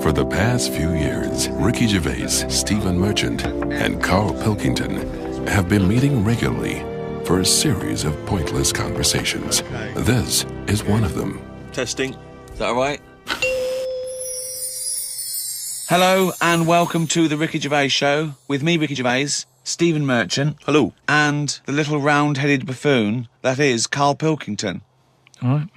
For the past few years, Ricky Gervais, Stephen Merchant, and Carl Pilkington have been meeting regularly for a series of pointless conversations. This is one of them. Testing. Is that all right? Hello and welcome to the Ricky Gervais Show with me, Ricky Gervais, Stephen Merchant. Hello. And the little round-headed buffoon that is Carl Pilkington. All right.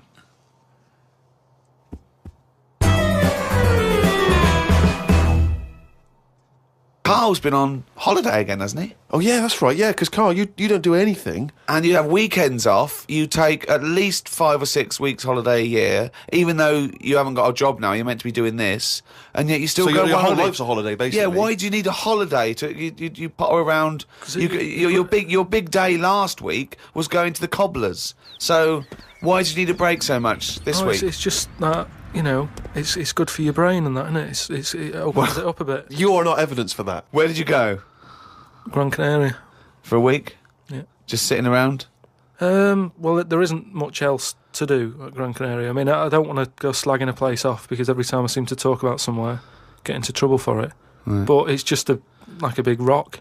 Carl's been on holiday again, hasn't he? Oh, yeah, that's right. Yeah, because, Carl, you don't do anything. And you have weekends off. You take at least 5 or 6 weeks holiday a year, even though you haven't got a job now. You're meant to be doing this, and yet you still go. So your on whole holiday. life's a holiday, basically. Yeah. Why do you need a holiday? You potter around. Your big day last week was going to the cobblers. So why do you need a break so much this week? It's just that. You know, it's good for your brain and that, isn't it? It opens it up a bit. You are not evidence for that. Where did you go? Gran Canaria. For a week? Yeah. Just sitting around? Well, there isn't much else to do at Gran Canaria. I mean, I don't want to go slagging a place off because every time I seem to talk about somewhere, I get into trouble for it. Right. But it's just like a big rock.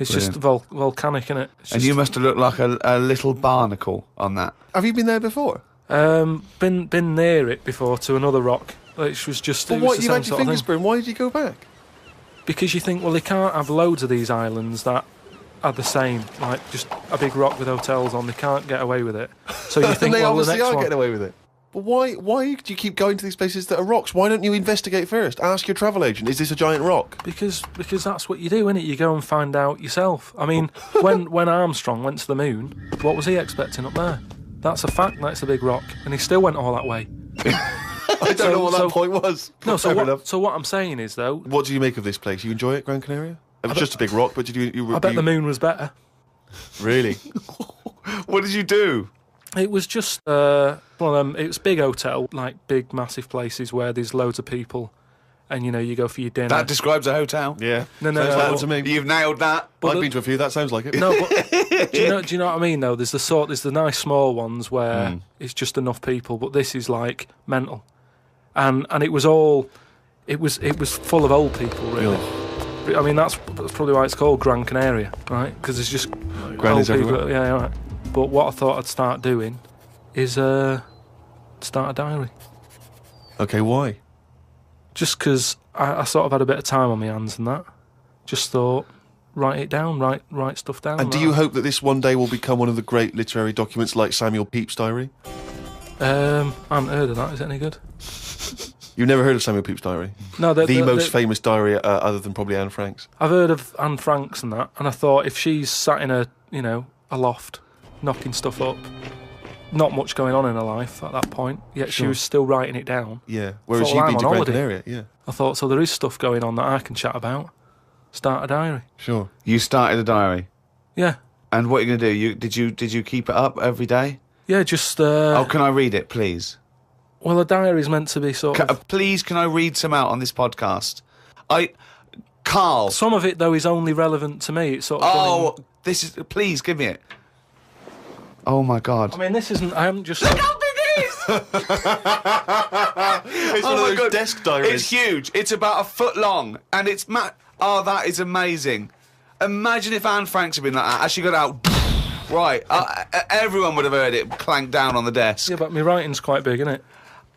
It's Brilliant. Just volcanic, isn't it? And you must have looked like a little barnacle on that. Have you been there before? Been near it before to another rock, which was just. But what, you had your fingers burned, why did you go back? Because you think, well, they can't have loads of these islands that are the same, like just a big rock with hotels on. They can't get away with it. So you think, they well, obviously the next are one. getting away with it. But why do you keep going to these places that are rocks? Why don't you investigate first? Ask your travel agent, is this a giant rock? Because that's what you do, innit? You go and find out yourself. I mean, when Armstrong went to the moon, what was he expecting up there? That's a fact, that's a big rock. And he still went all that way. I don't know what that point was. No, so what I'm saying is, though... What do you make of this place? You enjoy it, Gran Canaria? It was just a big rock, but did you... I bet the moon was better. Really? What did you do? It was just one of them... It was a big hotel, like big, massive places where there's loads of people. And, you know, you go for your dinner. That describes a hotel. Yeah. No. Sounds like one to me. You've nailed that. I've been to a few, that sounds like it. No, but do you know what I mean, though? There's the nice small ones where it's just enough people, but this is, like, mental. And it was all... It was full of old people, really. I mean, that's probably why it's called Gran Canaria, right? Because it's just Grannies old people. everywhere. Yeah, right. But what I thought I'd start doing is start a diary. Okay, why? Just because I sort of had a bit of time on my hands and that. Just thought, write it down, write stuff down. And do you hope that this one day will become one of the great literary documents like Samuel Pepys' diary? I haven't heard of that. Is it any good? You've never heard of Samuel Pepys' diary? No, the most famous diary other than probably Anne Frank's. I've heard of Anne Frank's and that, and I thought if she's sat in a loft, knocking stuff up, not much going on in her life at that point, yet she was still writing it down. Yeah, whereas you've I'm been to on Gran holiday. Canaria, yeah. I thought, so there is stuff going on that I can chat about. Start a diary. Sure. You started a diary. Yeah. And what are you going to do? Did you keep it up every day? Yeah, just... can I read it, please? Well, a diary is meant to be sort of... Please, can I read some out on this podcast? Carl... Some of it, though, is only relevant to me. It's sort of... this is... Please, give me it. Oh, my God. I mean, this isn't... I haven't just... Look how big it is! It's one of those desk diaries. It's huge. It's about a foot long. And it's... that is amazing. Imagine if Anne Frank's had been like that. As she got out... Right. Everyone would have heard it clank down on the desk. Yeah, but my writing's quite big, isn't it?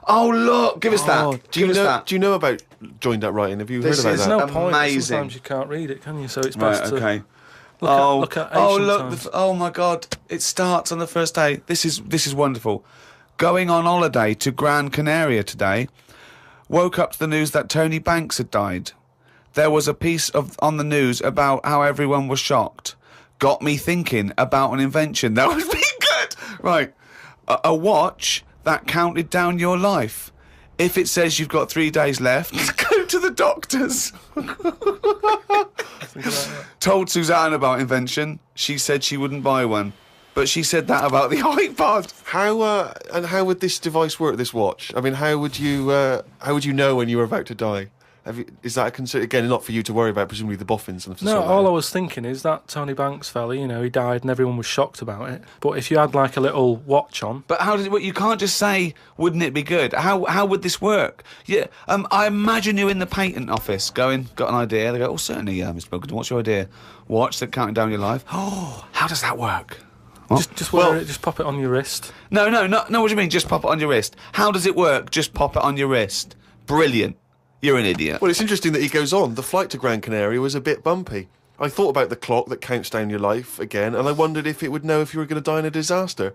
Oh, look. Give us that. Do you know about joined up writing? Have you heard about There's that? no point. Amazing. Sometimes you can't read it, can you? So it's best to... Okay. Look at ancient times. Oh my God! It starts on the first day. This is wonderful. Going on holiday to Gran Canaria today. Woke up to the news that Tony Banks had died. There was a piece on the news about how everyone was shocked. Got me thinking about an invention that would be good. Right, a watch that counted down your life. If it says you've got 3 days left, go to the doctors. Told Suzanne about invention. She said she wouldn't buy one. But she said that about the iPod. How would this device work, this watch? I mean, how would you know when you were about to die? Is that a concern? Again, not for you to worry about, presumably the boffins and the No, all I was thinking is that Tony Banks fella, he died and everyone was shocked about it. But if you had like a little watch on... But how does it work? You can't just say, wouldn't it be good? How would this work? Yeah, I imagine you're in the patent office going, got an idea. They go, certainly, Mr. Pilkington, what's your idea? Watch, they're counting down your life. Oh, how does that work? Just wear it, just pop it on your wrist. No, what do you mean, just pop it on your wrist? How does it work? Just pop it on your wrist. Brilliant. You're an idiot. Well, it's interesting that he goes on. The flight to Gran Canaria was a bit bumpy. I thought about the clock that counts down your life again, and I wondered if it would know if you were going to die in a disaster.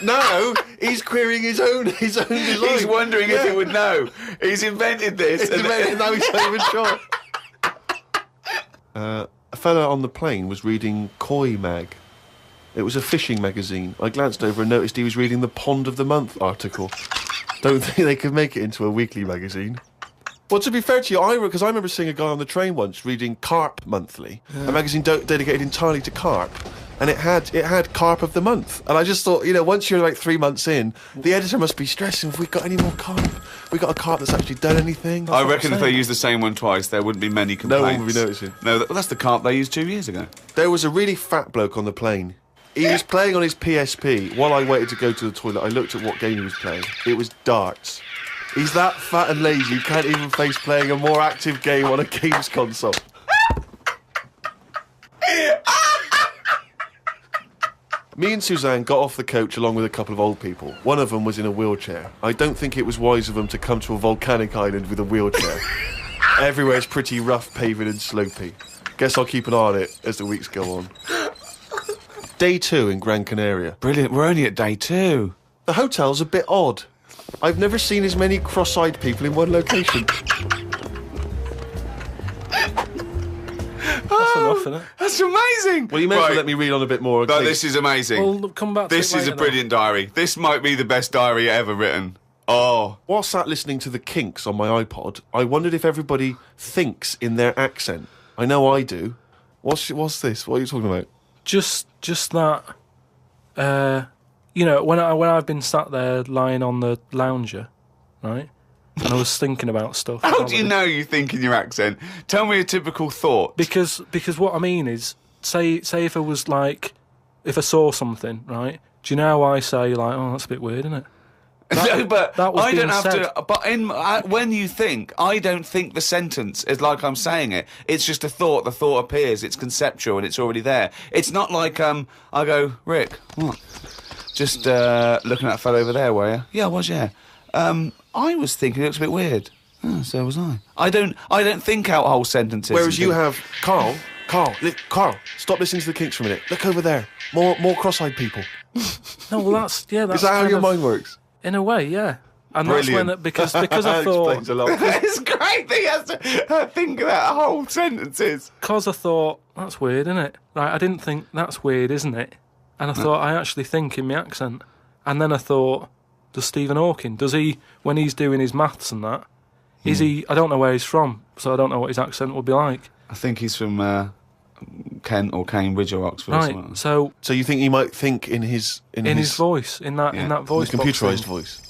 Now he's querying his own design. He's wondering if it would know. He's invented this. And now he's not even sure. A fella on the plane was reading Koi Mag. It was a fishing magazine. I glanced over and noticed he was reading the Pond of the Month article. Don't think they could make it into a weekly magazine. Well, to be fair to you, because I remember seeing a guy on the train once reading Carp Monthly, a magazine dedicated entirely to carp, and it had Carp of the Month. And I just thought, once you're like 3 months in, the editor must be stressing. Have we got any more carp? We got a carp that's actually done anything? I reckon if they used the same one twice, there wouldn't be many complaints. No one would be noticing. No, that's the carp they used 2 years ago. There was a really fat bloke on the plane. He was playing on his PSP. While I waited to go to the toilet, I looked at what game he was playing. It was darts. He's that fat and lazy, you can't even face playing a more active game on a games console. Me and Suzanne got off the coach along with a couple of old people. One of them was in a wheelchair. I don't think it was wise of them to come to a volcanic island with a wheelchair. Everywhere's pretty rough, paving and slopey. Guess I'll keep an eye on it as the weeks go on. Day 2 in Gran Canaria. Brilliant, we're only at day 2. The hotel's a bit odd. I've never seen as many cross-eyed people in one location. That's enough, isn't it? That's amazing. Well, you may as well let me read on a bit more. No, this is amazing. We'll come back to This it is a later, brilliant diary. This might be the best diary ever written. Oh. While sat listening to the Kinks on my iPod, I wondered if everybody thinks in their accent. I know I do. What's this? What are you talking about? Just that, when I've been sat there lying on the lounger, right, and I was thinking about stuff. How do you know you think in your accent? Tell me a typical thought. Because what I mean is, say if I was like, if I saw something, right? Do you know how I say like, oh, that's a bit weird, isn't it? No, but that was I don't being have said. to. But when you think, I don't think the sentence is like I'm saying it. It's just a thought. The thought appears. It's conceptual and it's already there. It's not like I go, Rick, what? Just looking at that fellow over there, were you? Yeah, I was. Yeah. I was thinking it looks a bit weird. Oh, so was I. I don't think out whole sentences. Whereas you have Carl, stop listening to the Kinks for a minute. Look over there. More cross-eyed people. No, well that's Is that how your mind works? In a way, yeah. And Brilliant. that's when because I thought explains a lot. It's great that he has to think about whole sentences. because I thought that's weird, isn't it? Like I didn't think that's weird, isn't it? And I thought I actually think in my accent. And then I thought, does Stephen Hawking, does he, when he's doing his maths and that, is he? I don't know where he's from, so I don't know what his accent would be like. I think he's from Kent or Cambridge or Oxford. Or Right. something. So So you think he might think in his voice, in that voice, computerised box voice? thing.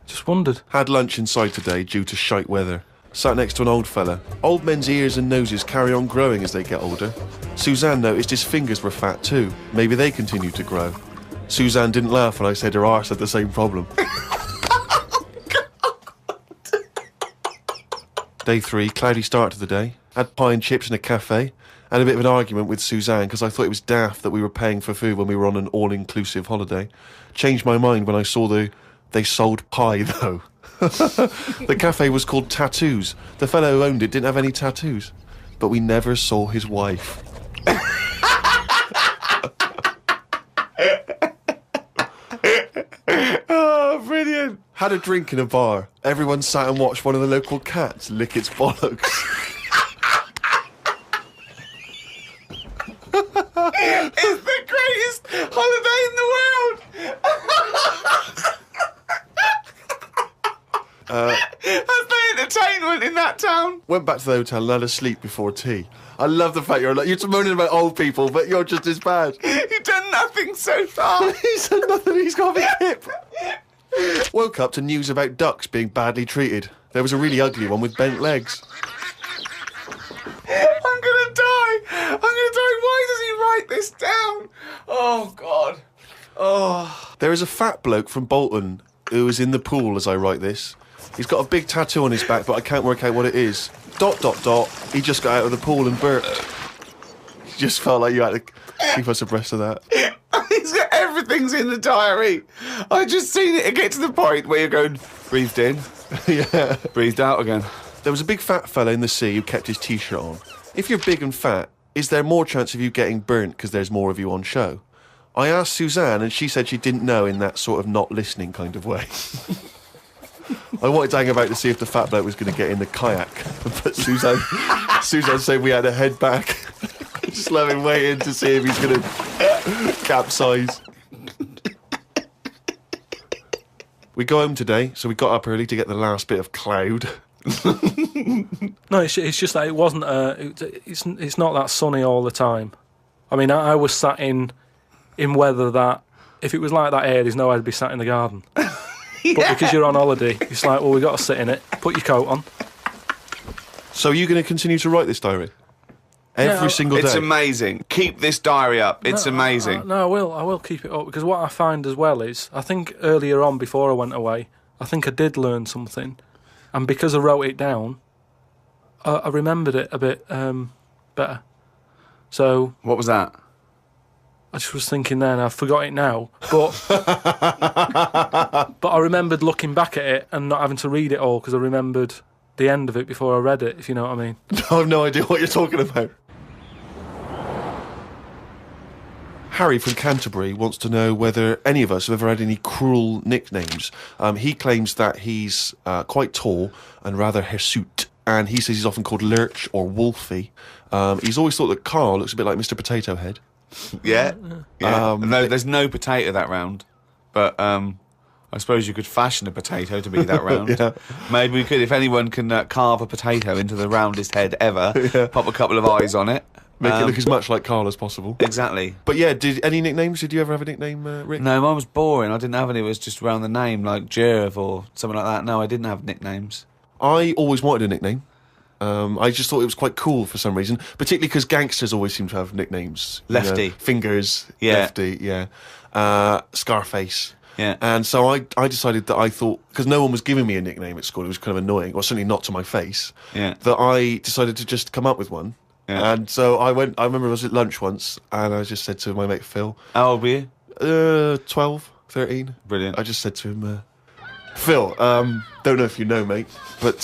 Just wondered. Had lunch inside today due to shite weather. Sat next to an old fella. Old men's ears and noses carry on growing as they get older. Suzanne noticed his fingers were fat too. Maybe they continue to grow. Suzanne didn't laugh when I said her arse had the same problem. Day 3, cloudy start to the day. Had pie and chips in a cafe. Had a bit of an argument with Suzanne because I thought it was daft that we were paying for food when we were on an all-inclusive holiday. Changed my mind when I saw they sold pie though. The cafe was called Tattoos. The fellow who owned it didn't have any tattoos. But we never saw his wife. Oh, brilliant. Had a drink in a bar. Everyone sat and watched one of the local cats lick its bollocks. It's the greatest holiday in the world. That's the entertainment in that town. Went back to the hotel and had a sleep before tea. I love the fact you're moaning about old people, but you're just as bad. You've done nothing so far. He's done nothing, he's got a big hip. Woke up to news about ducks being badly treated. There was a really ugly one with bent legs. I'm gonna die. Why does he write this down? Oh, God. Oh. There is a fat bloke from Bolton who is in the pool as I write this. He's got a big tattoo on his back, but I can't work out what it is. ... He just got out of the pool and burped. Just felt like you had to keep us abreast of that. Everything's in the diary. I just seen it get to the point where you're going, breathed in, Yeah. breathed out again. There was a big fat fella in the sea who kept his T-shirt on. If you're big and fat, is there more chance of you getting burnt because there's more of you on show? I asked Suzanne, and she said she didn't know in that sort of not listening kind of way. I wanted to hang about to see if the fat bloke was going to get in the kayak, but Suzanne said we had to head back. Just let him wait in to see if he's going to capsize. We go home today, so we got up early to get the last bit of cloud. No, it's just that it wasn't. It's not that sunny all the time. I mean, I was sat in weather that if it was like that here, there's no way I'd be sat in the garden. Yeah. But because you're on holiday, it's like, well, we got to sit in it. Put your coat on. So are you going to continue to write this diary? Every single day? It's amazing. Keep this diary up. It's amazing. No, I will keep it up, because what I find as well is, I think earlier on, before I went away, I think I did learn something. And because I wrote it down, I remembered it a bit better. So... What was that? I just was thinking then, I forgot it now, but but I remembered looking back at it and not having to read it all, because I remembered the end of it before I read it, if you know what I mean. I have no idea what you're talking about. Harry from Canterbury wants to know whether any of us have ever had any cruel nicknames. He claims that he's quite tall and rather hirsute, and he says he's often called Lurch or Wolfie. He's always thought that Carl looks a bit like Mr. Potato Head. Yeah. No, there's no potato that round, but I suppose you could fashion a potato to be that round. Yeah. Maybe we could, if anyone can carve a potato into the roundest head ever, pop a couple of eyes on it. Make it look as much like Carl as possible. Exactly. But yeah, any nicknames? Did you ever have a nickname, Rick? No, mine was boring. I didn't have any. It was just around the name, like Gervais or something like that. No, I didn't have nicknames. I always wanted a nickname. I just thought it was quite cool for some reason, particularly because gangsters always seem to have nicknames. Lefty. Fingers. Yeah. Lefty, yeah. Scarface. Yeah. And so I decided that I thought, because no one was giving me a nickname at school, it was kind of annoying, or certainly not to my face, that I decided to just come up with one. Yeah. And so I remember I was at lunch once, and I just said to my mate Phil. How old were you? 12, 13. Brilliant. I just said to him, Phil, don't know if you know, mate, but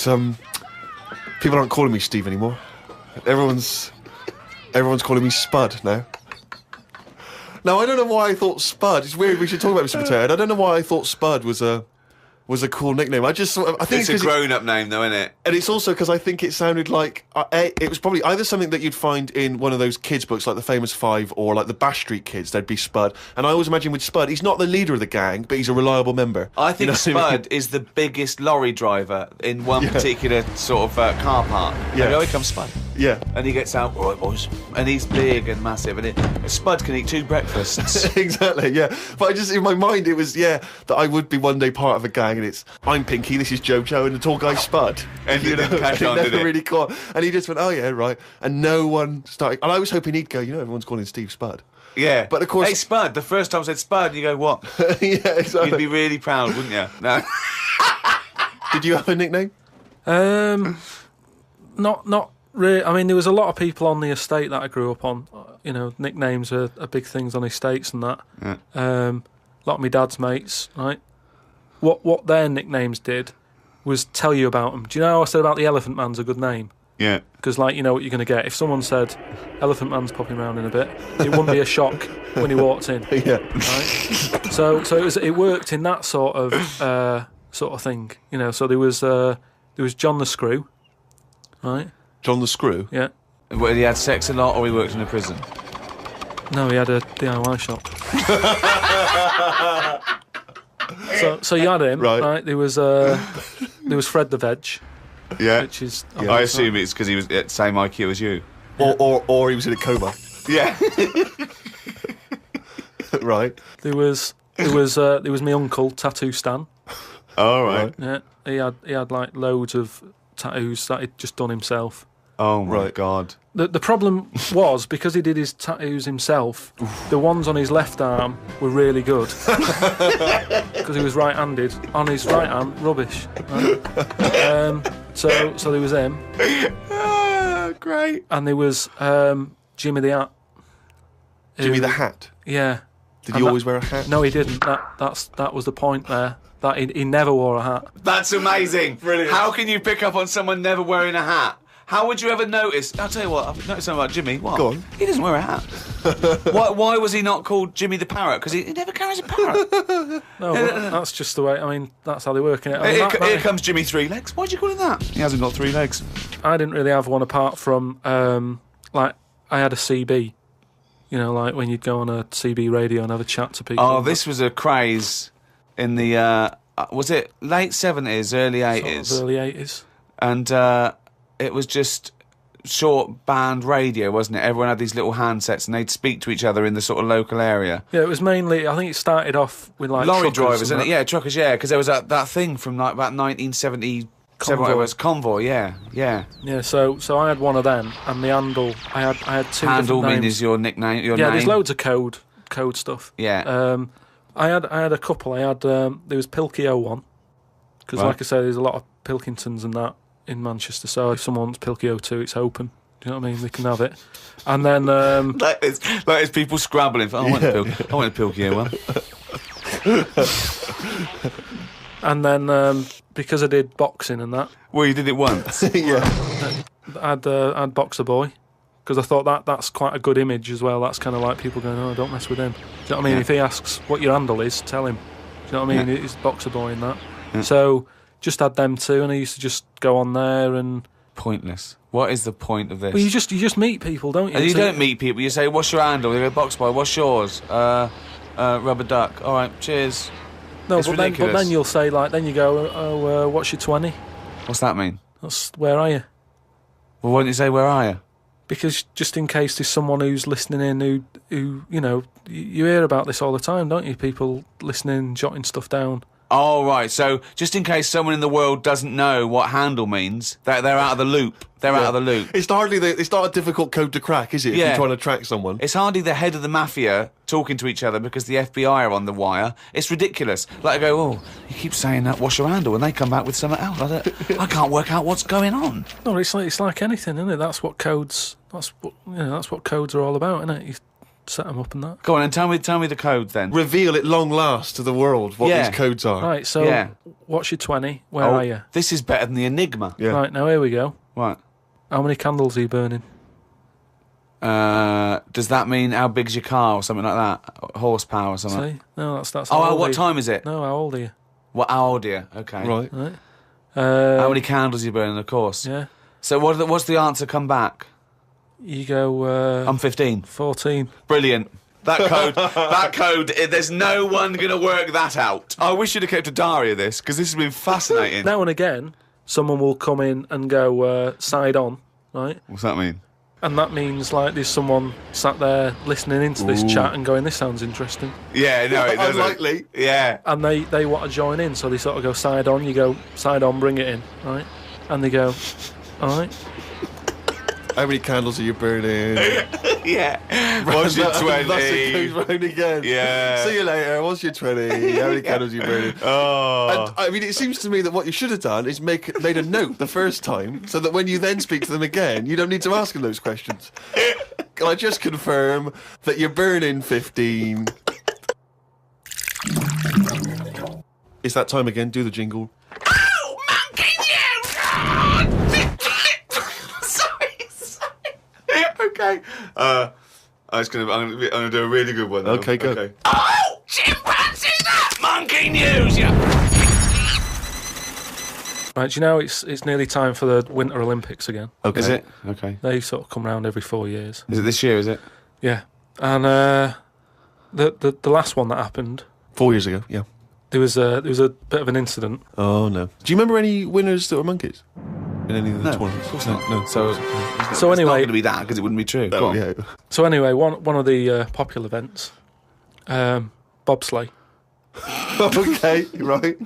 people aren't calling me Steve anymore. Everyone's calling me Spud now. Now, I don't know why I thought Spud. It's weird, we should talk about Mr. Potato Head. I don't know why I thought Spud was a cool nickname. I think it's a grown-up name, though, isn't it? And it's also because I think it sounded like it was probably either something that you'd find in one of those kids' books, like the Famous Five, or like the Bash Street Kids. There'd be Spud, and I always imagine with Spud, he's not the leader of the gang, but he's a reliable member. I think Spud I mean? is the biggest lorry driver in one particular sort of car park. Yeah. Here comes Spud. Yeah. And he gets out, all right, boys. And he's big and massive, and Spud can eat 2 breakfasts. Exactly, yeah. But I just, in my mind, it was, that I would be one day part of a gang, and I'm Pinky, this is Jojo, and the tall guy Spud. And you didn't catch on, never did it? really caught. And he just went, oh yeah, right. And no one started, and I was hoping he'd go, everyone's calling Steve Spud. Yeah. But of course... Hey, Spud, the first time I said Spud, you go, what? Yeah, exactly. You'd be really proud, wouldn't you? No. Did you have a nickname? Not really. I mean, there was a lot of people on the estate that I grew up on. Nicknames are big things on estates and that. Yeah. A lot of my dad's mates, right? What their nicknames did was tell you about them. Do you know how I said about the Elephant Man's a good name? Yeah. Because, you know what you're going to get. If someone said, Elephant Man's popping around in a bit, it wouldn't be a shock when he walked in. Yeah. Right? So it worked in that sort of thing. So there was John the Screw, right? John the Screw? Yeah. Whether he had sex a lot or he worked in a prison? No, he had a DIY shop. So you had him, right? There was Fred the Veg. Yeah. Which is... I assume it's because he was at the same IQ as you. Or he was in a coma. Yeah. Right. There was my uncle, Tattoo Stan. All right. Yeah, he had like loads of tattoos that he'd just done himself. Oh my God. The problem was, because he did his tattoos himself, the ones on his left arm were really good. Because he was right-handed. On his right hand, rubbish. Right? So there was him. Great. And there was Jimmy the Hat. Jimmy the Hat? Yeah. Did he always wear a hat? No, he didn't. That was the point there. That he never wore a hat. That's amazing. Brilliant. How can you pick up on someone never wearing a hat? How would you ever notice? I'll tell you what, I've noticed something about Jimmy. What? Go on. He doesn't wear a hat. Why was he not called Jimmy the Parrot? Because he never carries a parrot. No, but that's just the way. I mean, that's how they work in it. I mean, Here comes Jimmy Three Legs. Why'd you call him that? He hasn't got 3 legs. I didn't really have one apart from like I had a CB. You know, like when you'd go on a CB radio and have a chat to people. Oh, this was a craze in the was it late 70s, early 80s? Sort of early 80s. And it was just short band radio, wasn't it? Everyone had these little handsets and they'd speak to each other in the sort of local area. Yeah, it was mainly, I think it started off with like lorry truckers drivers, and isn't it? Yeah, truckers, yeah, because there was that thing from like about 1977, whatever it was, Convoy, yeah. Yeah, so I had one of them, and the handle, I had 2 Handle different names. means your nickname, your yeah, name. there's loads of code stuff. Yeah. I had a couple. I had there was Pilkey 01, because Right. like I say, there's a lot of Pilkingtons and that in Manchester. So if someone wants Pilkey 02, it's open. Do you know what I mean? They can have it. And then Like it's people scrabbling. I want a Pilkey one. And then because I did boxing and that, Well, you did it once. Yeah. I'd Boxer Boy, because I thought that's quite a good image as well. That's kind of like people going, oh, don't mess with him. Do you know what I mean? Yeah. If he asks what your handle is, tell him. Do you know what I mean? Yeah. It's Boxer Boy and that. Yeah. So just had them 2, and I used to just go on there and. Pointless. What is the point of this? Well, you just meet people, don't you? And you So- don't meet people. You say, "What's your handle?" They go, "Box Boy." What's yours? Rubber duck. All right, cheers. No, It's but ridiculous. then you'll say like, then you go, oh, what's your 20? What's that mean? That's where are you? Well, why don't you say, "Where are you?" Because just in case there's someone who's listening in who you know, you hear about this all the time, don't you? People listening, jotting stuff down. Oh, right. So, just in case someone in the world doesn't know what handle means, they're out of the loop. They're out of the loop. It's not a difficult code to crack, is it? If Yeah. you're trying to track someone. It's hardly the head of the mafia talking to each other because the FBI are on the wire. It's ridiculous. Like, I go, "Oh, he keeps saying that, what's your handle?" And they come back with something else. I can't work out what's going on. No, it's like anything, isn't it? That's what codes are all about, isn't it? You set them up and that. Go on and tell me the code then. Reveal at long last to the world what Yeah. these codes are. Right, so Yeah. what's your 20? Where are you? This is better than the Enigma. Yeah. Right, now here we go. Right. How many candles are you burning? Does that mean how big's your car or something like that? Horsepower or something? See? No, that's Oh, how old what are you? time is it? No, how old are you? What, how old are you? Okay. Right. Right. How many candles are you burning, of course? Yeah. So what's the answer come back? You go I'm 15. 14. Brilliant. That code, there's no one going to work that out. I wish you'd have kept a diary of this, because this has been fascinating. Now and again, someone will come in and go side on, right? What's that mean? And that means like there's someone sat there listening into this chat and going, this sounds interesting. Yeah, no, it doesn't. Unlikely. Yeah. And they want to join in, so they sort of go side on, you go side on, bring it in, right? And they go, all right. How many candles are you burning? Yeah. What's your 20? Thus it goes round again. Yeah. See you later. What's your 20? How many candles are you burning? Oh. And, I mean, it seems to me that what you should have done is made a note the first time, so that when you then speak to them again, you don't need to ask them those questions. Can I just confirm that you're burning 15? It's that time again. Do the jingle. Okay. I'm gonna do a really good one. Now. Okay, go. Oh, chimpanzee! That monkey news, yeah. Right, do you know it's nearly time for the Winter Olympics again? Okay. Is it? Okay. They sort of come round every 4 years. Is it this year? Is it? Yeah. And the last one that happened, 4 years ago. Yeah. there was a bit of an incident. Oh no. Do you remember any winners that were monkeys in any of the No, tournaments? of course not. No. So So it's not anyway, going to be that because it wouldn't be true. Go Oh, on. yeah. so anyway, one of the popular events, bobsleigh. Okay. Right.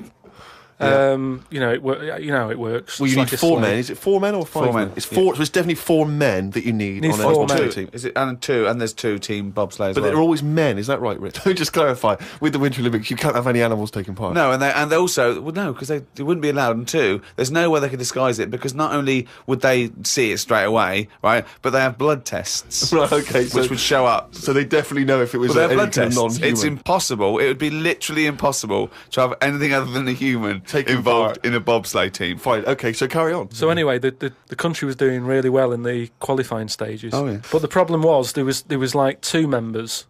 You know, you know how it works. Well, you It's need like a 4 sleigh. men. Is it 4 men or 5 4 men? men. It's 4. So it's definitely 4 men that you need Need on 4 a men. bobsleigh team. Is it and two? And there's 2 team bobsleighs. But they're always men. Is that right, Rich? Let me just clarify. With the Winter Olympics, you can't have any animals taking part. No, and they also no, because they wouldn't be allowed. And 2, there's no way they could disguise it because not only would they see it straight away, right, but they have blood tests, Right, okay. which would show up. So they definitely know if it was Well, they have any blood kind of tests. non-human. It's impossible. It would be literally impossible to have anything other than a human Taking involved part. in a bobsleigh team. Fine. Okay, so carry on. So anyway, the country was doing really well in the qualifying stages. Oh, yeah. But the problem was there was like 2 members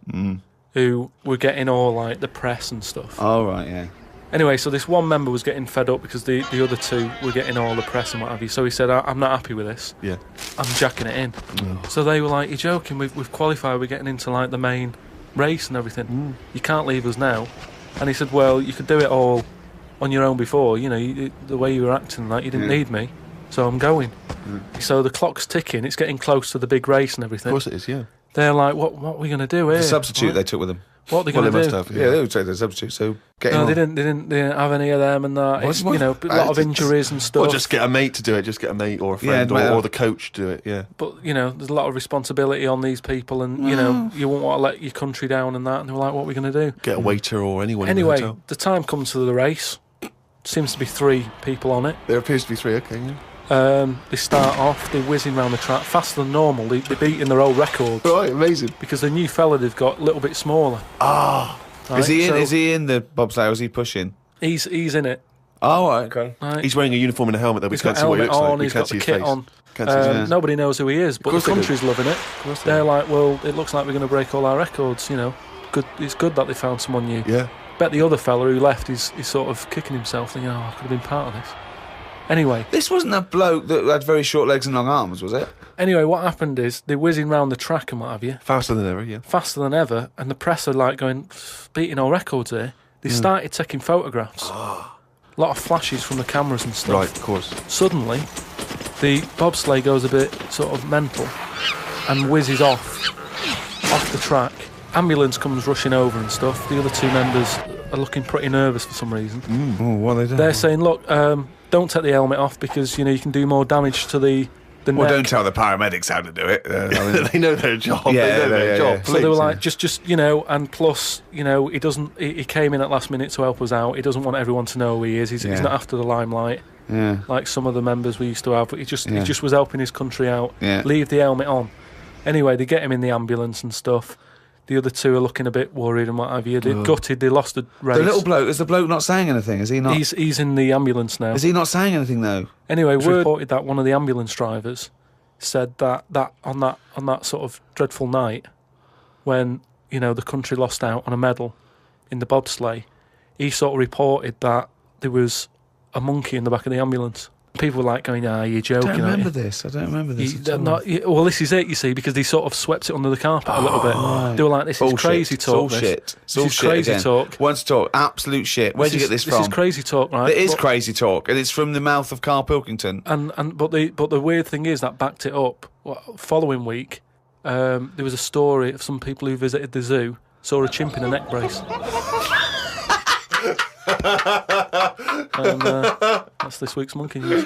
who were getting all like the press and stuff. Oh right, yeah. Anyway, so this one member was getting fed up because the other 2 were getting all the press and what have you. So he said, I'm not happy with this. Yeah. I'm jacking it in. So they were like, you're joking, we've qualified, we're getting into like the main race and everything. You can't leave us now. And he said, well, you could do it all on your own before, you know, the way you were acting, like you didn't need me, so I'm going. So the clock's ticking, it's getting close to the big race and everything. Of course it is, yeah. They're like, what are we going to do here? The substitute Right? they took with them. What are they Well, going they to do? must have, Yeah, they would take the substitute. So get No, him they on. didn't have any of them and that. It's, What? you know, a lot of It's- injuries and stuff. Or just get a mate to do it. Just get a mate or a friend Yeah, or the coach to do it, yeah. But, you know, there's a lot of responsibility on these people and, you know, you won't want to let your country down and that. And they were like, what are we going to do? Get a waiter or anyone in the Anyway, hotel. the time comes to the race. Seems to be 3 people on it. There appears to be 3, okay, yeah. They start off, they're whizzing around the track faster than normal. They're beating their old records Right, amazing. because the new fella they've got a little bit smaller. Right? Is he in? So Is he in the bobsleigh? Or is he pushing? He's in it. Oh, right, okay. Right? He's wearing a uniform and a helmet, though. We He's can't got see what he helmet looks like. on. We He's can't got see the his kit face. on. Can't see his face. Nobody knows who he is, but the course they do. country's loving it. course they They're do. like, well, it looks like we're going to break all our records. You know, good. It's good that they found someone new. Yeah. Bet the other fella who left, he's sort of kicking himself, thinking, oh, I could have been part of this. Anyway, This wasn't a bloke that had very short legs and long arms, was it? what happened is they're whizzing round the track and what have you, Faster than ever, yeah. faster than ever, and the press are like going, beating all records here. They started taking photographs. A lot of flashes from the cameras and stuff. Right, of course. Suddenly, the bobsleigh goes a bit sort of mental and whizzes off the track. Ambulance comes rushing over and stuff. The other 2 members are looking pretty nervous for some reason. Oh, what are they doing? They're saying, look, don't take the helmet off because, you know, you can do more damage to the well, neck. don't tell the paramedics how to do it. They know their job. Yeah, they know their yeah, job. yeah. So they were Please. like, just you know, and plus, you know, he came in at last minute to help us out. He doesn't want everyone to know who he is. He's Yeah. not after the limelight Yeah. like some of the members we used to have. But he just was helping his country out. Yeah. Leave the helmet on. Anyway, they get him in the ambulance and stuff. The other 2 are looking a bit worried and what have you. They're gutted. They lost the race. The little bloke, is the bloke not saying anything? Is he not? He's in the ambulance now. Is he not saying anything though? Anyway, word reported that one of the ambulance drivers said that on that sort of dreadful night when, you know, the country lost out on a medal in the bobsleigh, he sort of reported that there was a monkey in the back of the ambulance. People were like going, you're joking. I don't aren't remember you? this. I don't remember this. They're at all. well, this is it, you see, because they sort of swept it under the carpet a little bit. right. They were like, this Bullshit. is crazy talk. It's all shit. It's This all is shit crazy again. talk. Once talk, absolute shit. Where'd you get this from? This is crazy talk, right? It is But- crazy talk, and it's from the mouth of Carl Pilkington. But the weird thing is that backed it up. Following week, there was a story of some people who visited the zoo saw a chimp in a neck brace. And that's this week's Monkey News.